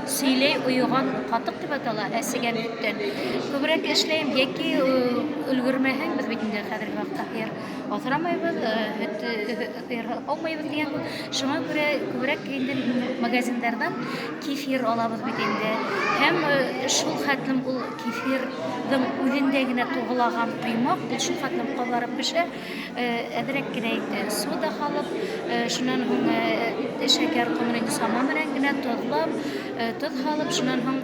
сөйлей уйган катык дип атала, әсегән күптән. Күбрәк эшләйм, яки өлгермәһәң, без бит инде хәзерге вакытта хәер асырамыйбыз, алмыйбыз дигән. Шуңа күрә күбрәк инде магазиннардан кефир алабыз бит инде. Һәм шул хәтлем ул кефирның үзендә генә тугылаган кыймак, ул шул хәтлем кабарып пешә, әзрәк кенә сода халып, шуннан һуң шәкәр комын саман белән генә тозлап, тоз халып, шуннан һуң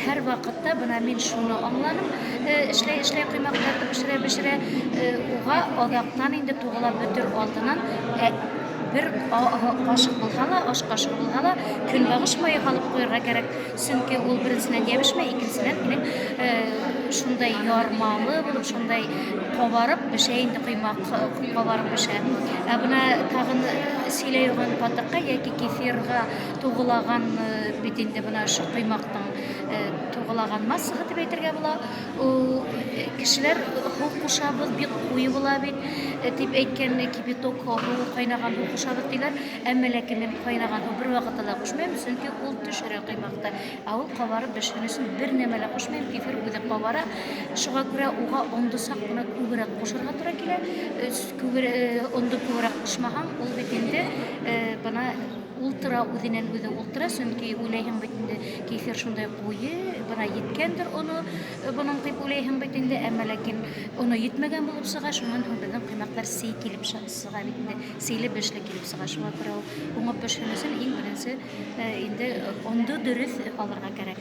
һәр вакытта бына мин шуны аңланым, эшләй кыймакларны пешерә, уга азактан инде тугылап бетер алдыннан bir kaşık bulhala, aş kaşığı bulhala, künbağış mayı halıp koyarga gerek. Çünkü ol birincisinden yebişme, ikincisinden benim şunday yarmalı bulup, şunday kabarıp bir şey indi kıymak kabarıp bir şey. Buna tağın sileyuğun patıqqa, yaki kefirga tuğulağan bitinde buna şu kıymaktan тугылаган массага дип әйтергә була. Кешеләр ху кушабыз бик куй була бит дип әйткән кипяток ху кайнаган ху кушабыз диләр. Әмма ләкин мин кайнаган ху бер вакытта кушмыйм, чөнки ул төшерә кыймакта. Ул кабарып бешүне өчен бер нәмә лә кушмыйм, кефир үзе кабара. Шуңа күрә уга ондысак кына күбрәк кушырга туры килә. Онды күбрәк кушмаган, ул бит инде бана ултыра үзеннән үзе ултыра, чөнки уйлайһың бит инде кефир шундай куе, бына еткәндер оны, буның дип уйлайһың бит инде, әмма ләкин оны йитмәгән булып чыга, шуннан һуң безнең кыймаклар сый килеп чыга бит инде, сыйлы бешле килеп чыга. Шуңа күрә уңып пешерү өчен иң беренче инде онды дөрес алырга кирәк.